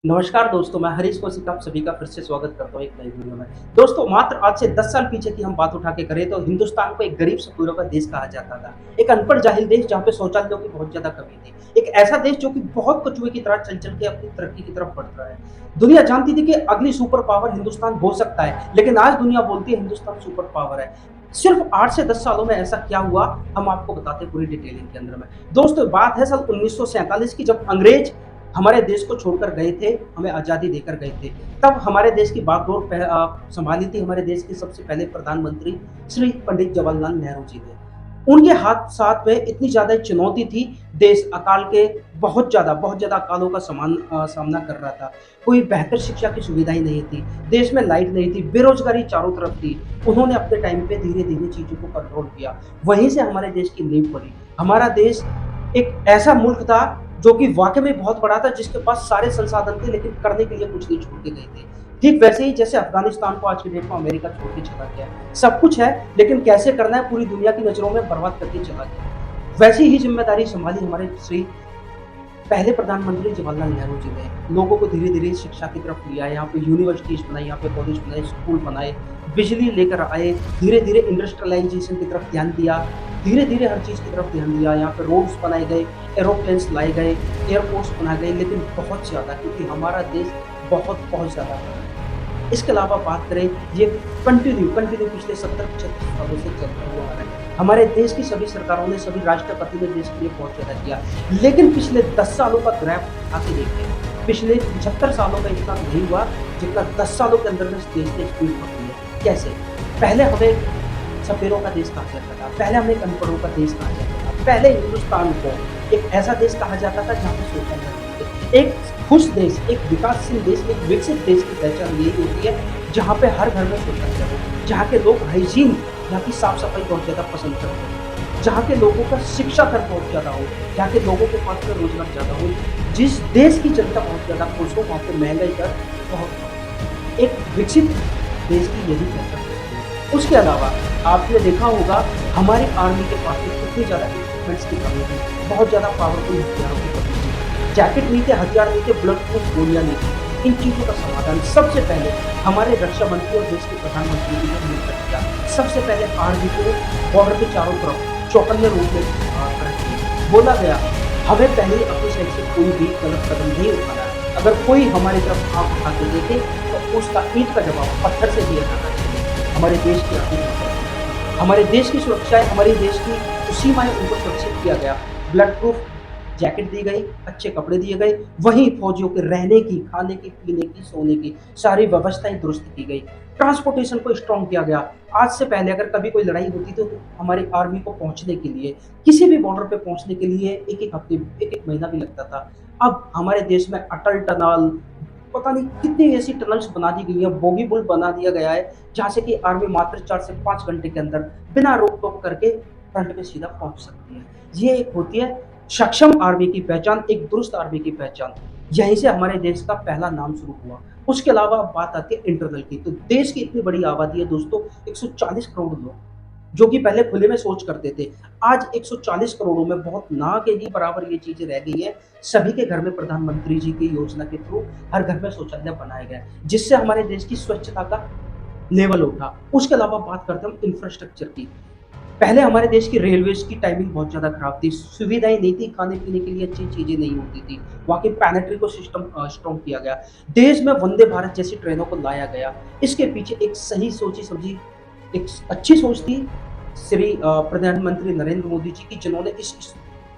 नमस्कार दोस्तों, मैं हरीश कौशिक आप सभी का फिर से स्वागत करता हूँ एक नई वीडियो में। दोस्तों, मात्र आज से 10 साल पीछे की हम बात उठा के करें तो हिंदुस्तान को एक गरीब सपूरों का देश कहा जाता था। एक अनपढ़ जाहिल देश जहाँ पे शौचालयों की बहुत ज़्यादा कमी थी। एक ऐसा देश जो कि बहुत कछुए की तरह चल-चल के अपनी तरक्की की तरफ बढ़ रहा है। दुनिया जानती थी कि अगली सुपर पावर हिंदुस्तान हो सकता है, लेकिन आज दुनिया बोलती है हिंदुस्तान सुपर पावर है। सिर्फ 8 से 10 सालों में ऐसा क्या हुआ, हम आपको बताते हैं पूरी डिटेलिंग के अंदर में। दोस्तों, बात है साल 1947 की, जब अंग्रेज हमारे देश को छोड़कर गए थे, हमें आज़ादी देकर गए थे। तब हमारे देश की बागडोर सँभाली थी हमारे देश के सबसे पहले प्रधानमंत्री श्री पंडित जवाहरलाल नेहरू जी ने। उनके हाथ साथ में इतनी ज़्यादा चुनौती थी, देश अकाल के बहुत ज़्यादा अकालों का सामना कर रहा था। कोई बेहतर शिक्षा की सुविधाएँ नहीं थी, देश में लाइट नहीं थी, बेरोज़गारी चारों तरफ थी। उन्होंने अपने टाइम पे धीरे-धीरे चीज़ों को कंट्रोल किया, वहीं से हमारे देश की नींव पड़ी। हमारा देश एक ऐसा मुल्क था जो कि वाक़ई में बहुत बड़ा था, जिसके पास सारे संसाधन थे, लेकिन करने के लिए कुछ नहीं छोड़ के गए थे। ठीक वैसे ही जैसे अफ़गानिस्तान को आज की डेट में अमेरिका छोड़ के चला गया है। सब कुछ है, लेकिन कैसे करना है पूरी दुनिया की नज़रों में बर्बाद करके चला गया। वैसी ही ज़िम्मेदारी सँभाली हमारे श्री पहले प्रधानमंत्री जवाहरलाल नेहरू जी ने। लोगों को धीरे-धीरे शिक्षा की तरफ लिया, यहाँ पे यूनिवर्सिटीज़ बनाई, यहाँ पे कॉलेज बनाए, स्कूल बनाए, बिजली लेकर आए, धीरे-धीरे इंडस्ट्रियलाइज़ेशन की तरफ ध्यान दिया, धीरे-धीरे हर चीज़ की तरफ ध्यान दिया। यहाँ पे रोड्स बनाए गए, एरोप्लेन्स लाए गए, एयरपोर्ट्स बनाए गए, लेकिन बहुत ज़्यादा, क्योंकि हमारा देश बहुत ज़्यादा बड़ा है। इसके अलावा बात करें, ये कंटिन्यू पिछले 70-75 सालों से चलता हुआ आ रहा है। हमारे देश की सभी सरकारों ने, सभी राष्ट्रपति ने देश के लिए बहुत ज़्यादा किया। लेकिन पिछले 10 सालों का ग्राफ उठा के देखिए, पिछले 75 सालों में इतना नहीं हुआ, जितना 10 सालों के अंदर में इस देश ने स्पीड पकड़ी है। कैसे? पहले हमें सपेरों का देश कहा जाता था, पहले हमें अनपढ़ों का देश कहा जाता था, पहले हिंदुस्तान को एक ऐसा देश कहा जाता था जहाँ पे शोषण नहीं थे। एक खुश देश, एक विकासशील देश, एक विकसित देश की पहचान यही होती है जहाँ पे हर घर में शौचालय हो, जहाँ के लोग हाइजीन, जहाँ की साफ-सफाई बहुत ज़्यादा पसंद करते हैं, जहाँ के लोगों का शिक्षा स्तर बहुत ज़्यादा हो, जहाँ के लोगों के पास में रोज़गार ज़्यादा हो, जिस देश की जनता बहुत ज़्यादा खुश हो, वहाँ पे महँगाई दर बहुत कम हो। एक विकसित देश की यही पहचान होती है। उसके अलावा आपने देखा होगा हमारी आर्मी के पास में कितनी ज़्यादा इक्विपमेंट्स की कमी थी, बहुत ज़्यादा पावरफुल हथियारों की कमी थी। जैकेट नहीं थे, हथियार नहीं थे, बुलेट प्रूफ गोलियाँ नहीं थी। इन चीज़ों का समाधान सबसे पहले हमारे रक्षा मंत्री और देश के प्रधानमंत्री जी ने मिलकर किया। सबसे पहले आर्मी को बॉर्डर के चारों तरफ चौकन्ने रूप में खड़ा किया। बोला गया, हमें पहले अपनी साइड से कोई भी गलत कदम नहीं उठाना है। अगर कोई हमारी तरफ आँख उठा के देखे तो उसका ईंट का जवाब पत्थर से दिया जाना चाहिए। हमारे देश की आर्मी, हमारे देश की सुरक्षा है, हमारे देश की जो सीमाएँ उनको सुरक्षित किया गया। ब्लड प्रूफ जैकेट दी गई, अच्छे कपड़े दिए गए, वहीं फौजियों के रहने की, खाने की, पीने की, सोने की सारी व्यवस्थाएँ दुरुस्त की गई। ट्रांसपोर्टेशन को स्ट्रॉन्ग किया गया। आज से पहले अगर कभी कोई लड़ाई होती थी तो हमारी आर्मी को पहुँचने के लिए, किसी भी बॉर्डर पे पहुँचने के लिए 1-1 हफ्ते, 1-1 महीना भी लगता था। अब हमारे देश में अटल टनल, पता नहीं कितनी ऐसी टनल्स बना दी गई हैं, बोगी पुल बना दिया गया है, जहाँ से कि आर्मी मात्र 4 से 5 घंटे के अंदर बिना रोक-टोक करके फ्रंट पे सीधा पहुँच सकती है। ये एक होती है सक्षम आर्मी की पहचान, एक दुरुस्त आर्मी की पहचान। यहीं से हमारे देश का पहला नाम शुरू हुआ। उसके अलावा अब बात आती है इंटरनल की, तो देश की इतनी बड़ी आबादी है दोस्तों, 140 करोड़ लोग, जो कि पहले खुले में शौच करते थे। आज 140 करोड़ों में बहुत ना के ही बराबर ये चीज़ें रह गई हैं। सभी के घर में प्रधानमंत्री जी की योजना के थ्रू हर घर में शौचालय बनाया गया है, जिससे हमारे देश की स्वच्छता का लेवल उठा। उसके अलावा बात करते हैं हम इंफ्रास्ट्रक्चर की। पहले हमारे देश की रेलवेज़ की टाइमिंग बहुत ज़्यादा खराब थी, सुविधाएँ नहीं थी, खाने-पीने के लिए अच्छी चीज़ें नहीं होती थी। वहाँ की पैनेट्री को सिस्टम स्ट्रॉन्ग किया गया। देश में वंदे भारत जैसी ट्रेनों को लाया गया। इसके पीछे एक सही सोची-समझी, एक अच्छी सोच थी श्री प्रधानमंत्री नरेंद्र मोदी जी की, जिन्होंने इस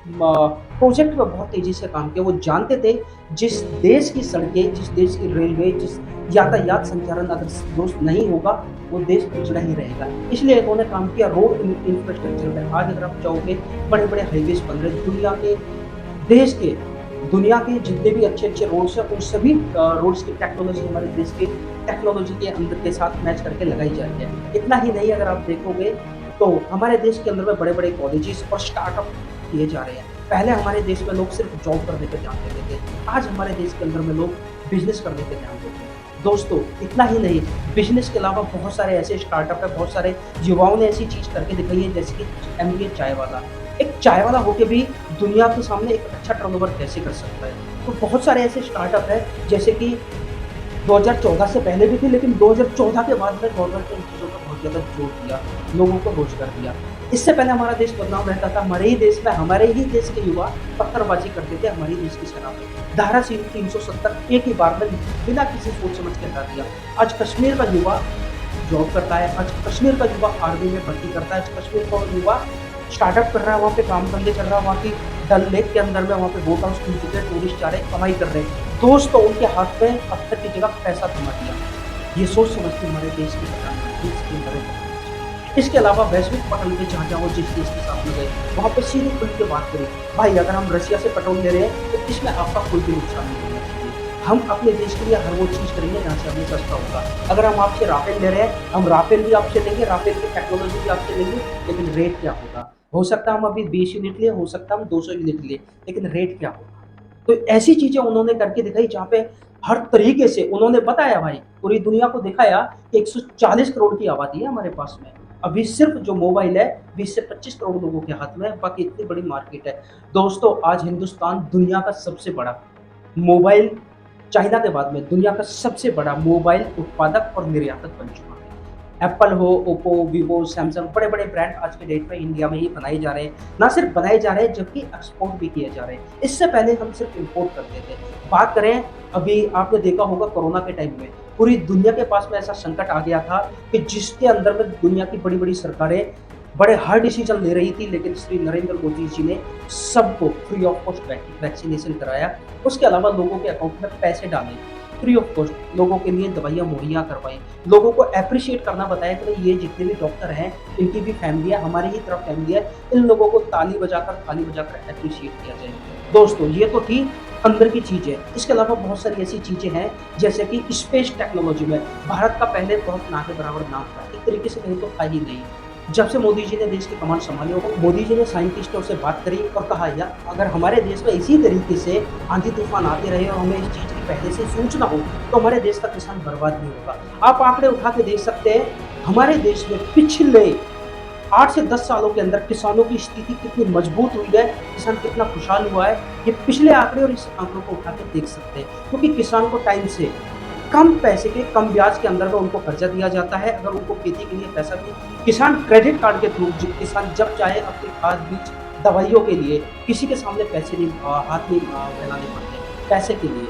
प्रोजेक्ट पे बहुत तेज़ी से काम किया। वो जानते थे जिस देश की सड़कें, जिस देश की रेलवे, जिस यातायात संचालन अगर दुरुस्त नहीं होगा, वो देश पिछड़ा ही रहेगा। इसलिए इन्होंने काम किया रोड इंफ्रास्ट्रक्चर पे। आज अगर आप चाहोगे, बड़े-बड़े हाईवेज़ बन रहे हैं, देश के दुनिया के जितने भी अच्छे-अच्छे रोड्स हैं, उन सभी रोड्स की टेक्नोलॉजी हमारे देश के टेक्नोलॉजी के अंदर के साथ मैच करके लगाई जा रही है। इतना ही नहीं, अगर आप देखोगे तो हमारे देश के अंदर में बड़े-बड़े कॉलेजेस और स्टार्टअप किए जा रहे हैं। पहले हमारे देश में लोग सिर्फ जॉब करने पे ध्यान देते थे, आज हमारे देश के अंदर में लोग बिज़नेस करने पे ध्यान देते हैं। दोस्तों, इतना ही नहीं, बिज़नेस के अलावा बहुत सारे ऐसे स्टार्टअप है, बहुत सारे युवाओं ने ऐसी चीज़ करके दिखाई है, जैसे कि एमबीए चाय वाला। एक चाय वाला होके भी दुनिया के सामने एक अच्छा टर्नओवर कैसे कर सकता है? तो बहुत सारे ऐसे स्टार्टअप है जैसे कि 2014 से पहले भी थे, लेकिन 2014 के बाद में गवर्नमेंट ने इन चीज़ों पर बहुत ज़्यादा जोर दिया, लोगों को रोजगार दिया। इससे पहले हमारा देश बदनाम रहता था, हमारे ही देश में हमारे ही देश के युवा पत्थरबाजी करते थे हमारी देश की सेना में। धारा 370 एक ही बार में बिना किसी सोच समझ के हटा दिया। आज कश्मीर का युवा जॉब करता है, आज कश्मीर का युवा आर्मी में भर्ती करता है, आज कश्मीर का युवा स्टार्टअप कर रहा है, वहाँ पे काम धंधे चल रहा है, वहाँ की डल लेक के अंदर में वहाँ पे बोट हाउस खुल चुके हैं, टूरिस्ट जा रहे हैं, कमाई कर रहे हैं। दोस्तों उनके हाथ में पत्थर की जगह पैसा थमा दिया। ये सोच समझ के हमारे देश के प्रधानमंत्री नरेंद्र मोदी। इसके अलावा वैश्विक पटल पे जहाँ जहाँ वो जिस देश के साथ में गए वहाँ पे सीधे खुल के बात करें, भाई अगर हम रशिया से पेट्रोल ले रहे हैं तो इसमें आपका कोई भी नुकसान नहीं होना चाहिए। हम अपने देश के लिए हर वो चीज़ करेंगे जहाँ से हमें सस्ता होगा। अगर हम आपसे राफेल ले रहे हैं, हम राफेल भी आपसे लेंगे, राफेल की टेक्नोलॉजी भी आपसे लेंगे, लेकिन रेट क्या होगा? हो सकता है हम अभी 20 यूनिट लिए, हो सकता है हम 200 यूनिट लिए, लेकिन रेट क्या होगा? तो ऐसी चीजें उन्होंने करके दिखाई जहाँ पे हर तरीके से उन्होंने बताया, भाई पूरी दुनिया को दिखाया कि 140 करोड़ की आबादी है हमारे पास में। अभी सिर्फ जो मोबाइल है 20 से 25 करोड़ लोगों के हाथ में है, बाकी इतनी बड़ी मार्केट है। दोस्तों आज हिंदुस्तान दुनिया का सबसे बड़ा मोबाइल, चाइना के बाद में दुनिया का सबसे बड़ा मोबाइल उत्पादक और निर्यातक बन चुका है। एप्पल हो, ओप्पो, वीवो, सैमसंग, बड़े बड़े ब्रांड आज के डेट में इंडिया में ही बनाए जा रहे हैं। ना सिर्फ बनाए जा रहे हैं जबकि एक्सपोर्ट भी किए जा रहे हैं। इससे पहले हम सिर्फ इंपोर्ट करते थे। बात करें, अभी आपने देखा होगा कोरोना के टाइम में पूरी दुनिया के पास में ऐसा संकट आ गया था कि जिसके अंदर में दुनिया की बड़ी बड़ी सरकारें बड़े हार्ड डिसीजन ले रही थी, लेकिन श्री नरेंद्र मोदी जी ने सबको फ्री ऑफ कॉस्ट वैक्सीनेशन कराया। उसके अलावा लोगों के अकाउंट में पैसे डाले, फ्री ऑफ कॉस्ट लोगों के लिए दवाइयाँ मुहैया करवाई, लोगों को अप्रिशिएट करना बताया कि ये जितने भी डॉक्टर हैं इनकी भी फैमिली है, हमारी ही तरफ फैमिली है, इन लोगों को ताली बजाकर अप्रिशिएट किया जाए। दोस्तों ये तो थी अंदर की चीज़ें। इसके अलावा बहुत सारी ऐसी चीज़ें हैं जैसे कि स्पेस टेक्नोलॉजी में भारत का पहले बहुत ना के बराबर नाम था, एक तरीके से कहीं तो था ही नहीं। जब से मोदी जी ने देश की कमान संभाली हो, मोदी जी ने साइंटिस्टों से बात करी और कहा यार अगर हमारे देश में इसी तरीके से आंधी तूफान आते रहे और हमें इस चीज़ की पहले से सूचना हो तो हमारे देश का किसान बर्बाद नहीं होगा। आप आंकड़े उठा के देख सकते हैं हमारे देश में पिछले 8 से 10 सालों के अंदर किसानों की स्थिति कितनी मजबूत हुई है, किसान कितना खुशहाल हुआ है। ये पिछले आंकड़े और इस आंकड़ों को उठा के देख सकते हैं, क्योंकि किसान को टाइम से कम पैसे के कम ब्याज के अंदर में उनको कर्जा दिया जाता है। अगर उनको खेती के लिए पैसा भी, किसान क्रेडिट कार्ड के थ्रू किसान जब चाहे अपने खाद बीज दवाइयों के लिए किसी के सामने पैसे नहीं हाथ नहीं फैलाने पड़ते पैसे के लिए।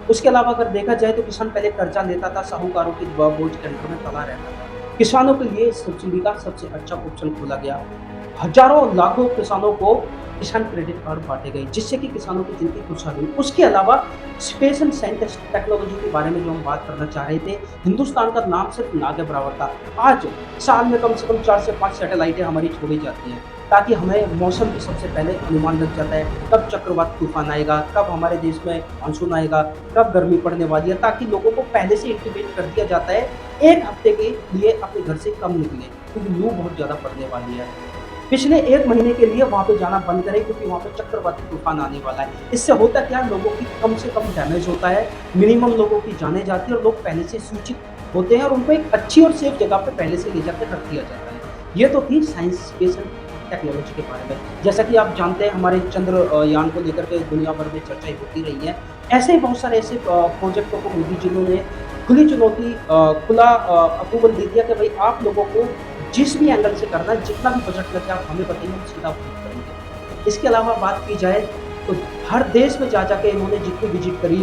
उसके अलावा अगर देखा जाए तो किसान पहले कर्जा लेता था, साहूकारों की बोझ के अंदर में तला रहता था। किसानों के लिए सब्सिडी का सबसे अच्छा ऑप्शन खोला गया, हजारों लाखों किसानों को किसान क्रेडिट कार्ड बांटे गए जिससे कि किसानों की जिंदगी खुशहाल हुई। उसके अलावा स्पेस एंड साइंस टेक्नोलॉजी के बारे में जो हम बात करना चाह रहे थे, हिंदुस्तान का नाम सिर्फ ना के बराबर था। आज साल में कम से कम 4 से 5 सैटेलाइटें हमारी छोड़ी जाती हैं ताकि हमें मौसम की सबसे पहले अनुमान लग जाता है, कब चक्रवात तूफान आएगा, कब हमारे देश में मानसून आएगा, कब गर्मी पड़ने वाली है, ताकि लोगों को पहले से इंटीमेट कर दिया जाता है 1 हफ्ते के लिए अपने घर से कम निकले क्योंकि लू बहुत ज़्यादा पड़ने वाली है। पिछले 1 महीने के लिए वहाँ पे जाना बंद करें क्योंकि वहाँ पे चक्रवाती तूफान आने वाला है। इससे होता क्या, लोगों की कम से कम डैमेज होता है, मिनिमम लोगों की जाने जाती है और लोग पहले से सूचित होते हैं और उनको एक अच्छी और सेफ जगह पे पहले से ले जाकर रख दिया जाता है। ये तो थी साइंस स्पेस एंड टेक्नोलॉजी के बारे में। जैसा कि आप जानते हैं हमारे चंद्रयान को लेकर के दुनिया भर में चर्चाएं होती रही हैं। ऐसे ही बहुत सारे ऐसे प्रोजेक्टों को मोदी जी ने खुली चुनौती खुला अप्रूवल दे दिया कि भाई आप लोगों को जिस भी एंगल से करना है, जितना भी बजट लगे आप हमें बताइए, हम सीधा अप्रूव करेंगे। इसके अलावा बात की जाए तो हर देश में जा जाके इन्होंने जितनी विजिट करी,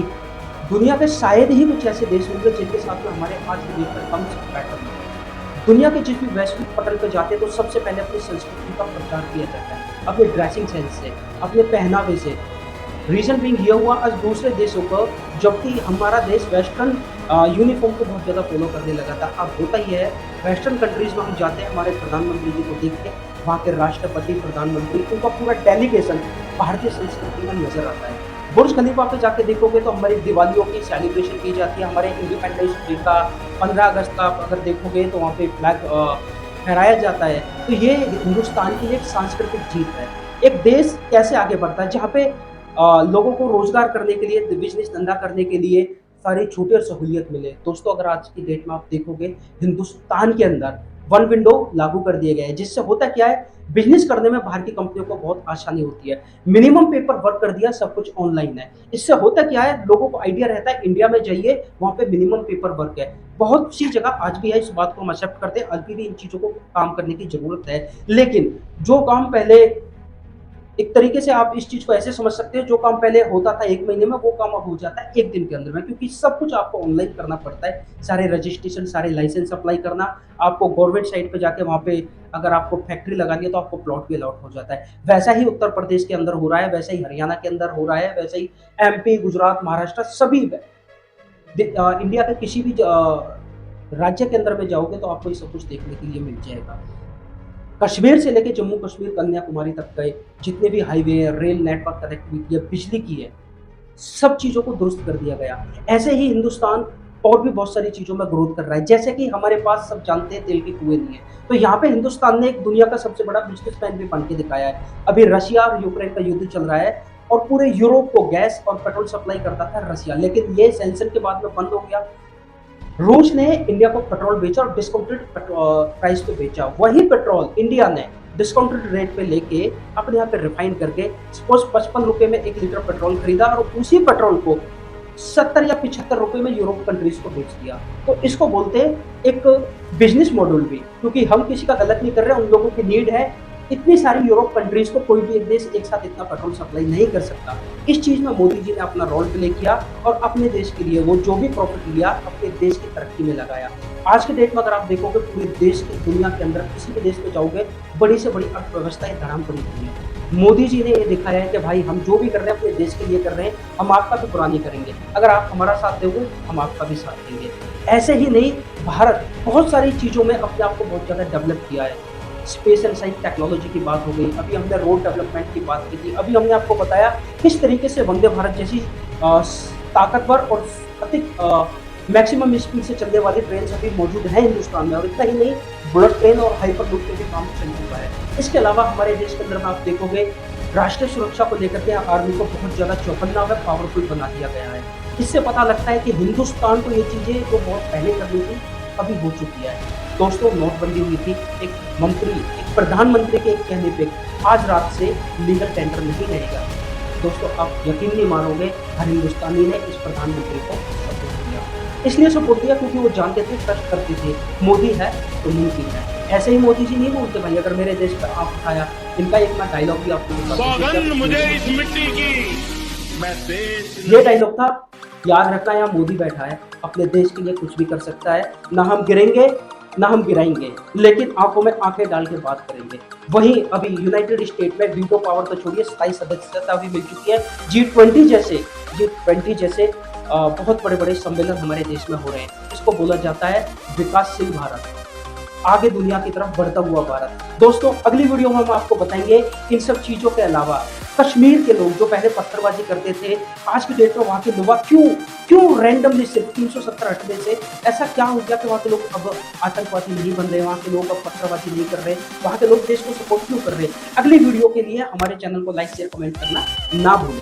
दुनिया के शायद ही कुछ ऐसे देश होंगे जिनके साथ में हमारे आज की डेट में कम से पैटर्न है। दुनिया के जिस भी वैश्विक पटल पर जाते हैं तो सबसे पहले अपनी संस्कृति का प्रचार किया जाता है, अपने ड्रेसिंग सेंस से, अपने पहनावे से। रीजन बीइंग ये हुआ आज दूसरे देशों को, जबकि हमारा देश वेस्टर्न यूनिफॉर्म को बहुत ज़्यादा फॉलो करने लगा था। अब होता ही है वेस्टर्न कंट्रीज में हम जाते हैं, हमारे प्रधानमंत्री जी को देख के वहाँ के राष्ट्रपति, प्रधानमंत्री, उनका पूरा डेलीगेशन भारतीय संस्कृति में नजर आता है। बुर्ज खलीफा पे जाके देखोगे तो हमारी दिवालियों की सेलिब्रेशन की जाती है, हमारे इंडिपेंडेंस डे का, 15 अगस्त का अगर देखोगे तो वहाँ पे फ्लैग फहराया जाता है। तो ये हिंदुस्तान की एक सांस्कृतिक जीत है। एक देश कैसे आगे बढ़ता है जहाँ पे लोगों को रोजगार करने के लिए, बिजनेस धंधा करने के लिए सारी छूटें और सहूलियत मिले। दोस्तों अगर आज की डेट में आप देखोगे हिंदुस्तान के अंदर वन विंडो लागू कर दिए गए हैं, जिससे होता क्या है, बिजनेस करने में बाहर की कंपनियों को बहुत आसानी होती है। मिनिमम पेपर वर्क कर दिया, सब कुछ ऑनलाइन है। इससे होता क्या है, लोगों को आइडिया रहता है इंडिया में जाइए, वहां पे मिनिमम पेपर वर्क है। बहुत सी जगह आज भी है, इस बात को हम एक्सेप्ट करते हैं, आज भी इन चीजों को काम करने की जरूरत है। लेकिन जो काम पहले, एक तरीके से आप इस चीज को ऐसे समझ सकते हो, जो काम पहले होता था 1 महीने में, वो काम अब हो जाता है 1 दिन के अंदर में, क्योंकि सब कुछ आपको ऑनलाइन करना पड़ता है। सारे रजिस्ट्रेशन, सारे लाइसेंस अप्लाई करना, आपको गवर्नमेंट साइट पे जाके वहाँ पे अगर आपको फैक्ट्री लगानी है तो आपको प्लॉट भी अलॉट हो जाता है। वैसा ही उत्तर प्रदेश के अंदर हो रहा है, वैसा ही हरियाणा के अंदर हो रहा है, वैसे ही MP, गुजरात, महाराष्ट्र, सभी इंडिया के किसी भी राज्य के अंदर में जाओगे तो आपको ये सब कुछ देखने के लिए मिल जाएगा। कश्मीर से लेके जम्मू कश्मीर, कन्याकुमारी तक गए जितने भी हाईवे, रेल नेटवर्क कनेक्टिविटी है, बिजली की है, सब चीजों को दुरुस्त कर दिया गया। ऐसे ही हिंदुस्तान और भी बहुत सारी चीजों में ग्रोथ कर रहा है। जैसे कि हमारे पास सब जानते हैं तेल के कुएं नहीं है, तो यहाँ पे हिंदुस्तान ने एक दुनिया का सबसे बड़ा बिजनेसमैन भी बन के दिखाया है। अभी रशिया और यूक्रेन का युद्ध चल रहा है और पूरे यूरोप को गैस और पेट्रोल सप्लाई करता था रशिया, लेकिन ये सैंक्शन के बाद में बंद हो गया। रूस ने इंडिया को पेट्रोल बेचा और डिस्काउंटेड प्राइस पे बेचा। वही पेट्रोल इंडिया ने डिस्काउंटेड रेट पे लेके अपने यहाँ पे रिफाइन करके सपोज 55 रुपए में 1 लीटर पेट्रोल खरीदा और उसी पेट्रोल को 70 या 75 रुपए में यूरोप कंट्रीज को बेच दिया। तो इसको बोलते हैं एक बिजनेस मॉडल भी, क्योंकि हम किसी का गलत नहीं कर रहे, उन लोगों की नीड है। इतनी सारी यूरोप कंट्रीज को कोई भी एक देश एक साथ इतना पेट्रोल सप्लाई नहीं कर सकता। इस चीज में मोदी जी ने अपना रोल प्ले किया और अपने देश के लिए वो जो भी प्रॉफिट लिया अपने देश की तरक्की में लगाया। आज के डेट में अगर आप देखोगे पूरे देश की, दुनिया के अंदर किसी भी देश में जाओगे, बड़ी से बड़ी अर्थव्यवस्था धड़ाम पड़ी हुई है। मोदी जी ने ये दिखाया है कि भाई हम जो भी कर रहे हैं अपने देश के लिए कर रहे हैं, हम आपका भी बुरा नहीं करेंगे, अगर आप हमारा साथ दोगे हम आपका भी साथ देंगे। ऐसे ही नहीं, भारत बहुत सारी चीजों में अपने आप को बहुत ज्यादा डेवलप किया है। स्पेस एंड साइंस टेक्नोलॉजी की बात हो गई, अभी हमने रोड डेवलपमेंट की बात की थी, अभी हमने आपको बताया किस तरीके से वंदे भारत जैसी ताकतवर और अधिक मैक्सिमम स्पीड से चलने वाली ट्रेन अभी मौजूद है हिंदुस्तान में। और इतना ही नहीं, बुलेट ट्रेन और हाइपर लूप पे भी काम चल चुका है। इसके अलावा हमारे देश के अंदर में आप देखोगे राष्ट्रीय सुरक्षा को लेकर के आर्मी को बहुत ज्यादा चौकन्ना व पावरफुल बना दिया गया है। इससे पता लगता है कि हिंदुस्तान को ये चीजें जो बहुत पहले करनी थी अभी हो चुकी है। दोस्तों, नोटबंदी हुई थी, एक मंत्री, एक प्रधानमंत्री के कहने पे आज रात से लीगल टेंडर नहीं रहेगा। दोस्तों, आप यकीन नहीं मानोगे, हर हिंदुस्तानी ने इस प्रधानमंत्री को सपोर्ट किया। इसलिए सपोर्ट किया क्योंकि वो जानते थे, ट्रस्ट करते थे, मोदी है तो मुमकिन है। ऐसे ही मोदी जी नहीं बोलते भाई, अगर मेरे देश पर आप उठाया, इनका एक मैं डायलॉग भी आपको सौगंध मुझे इस मिट्टी की, मैं देश, ये डायलॉग था, याद रखना, यहाँ मोदी बैठा है, अपने देश के लिए कुछ भी कर सकता है। ना हम गिरेंगे ना हम गिराएंगे, लेकिन आंखों में आंखें डाल के बात करेंगे। वहीं अभी यूनाइटेड स्टेट में वीटो पावर तो छोड़िए, 27 सदस्यता भी मिल चुकी है। G20 जैसे बहुत बड़े बड़े सम्मेलन हमारे देश में हो रहे हैं। इसको बोला जाता है विकासशील भारत, आगे दुनिया की तरफ बढ़ता हुआ भारत। दोस्तों, अगली वीडियो में हम आपको बताएंगे इन सब चीजों के अलावा कश्मीर के लोग जो पहले पत्थरबाजी करते थे, आज की डेट में वहाँ के युवा क्यों रैंडमली सिर्फ 370 हटने से ऐसा क्या हो गया कि वहाँ के लोग अब आतंकवादी नहीं बन रहे, वहाँ के लोग अब पत्थरबाजी नहीं कर रहे, वहाँ के लोग देश को सपोर्ट क्यों कर रहे। अगली वीडियो के लिए हमारे चैनल को लाइक, शेयर, कमेंट करना ना भूलें।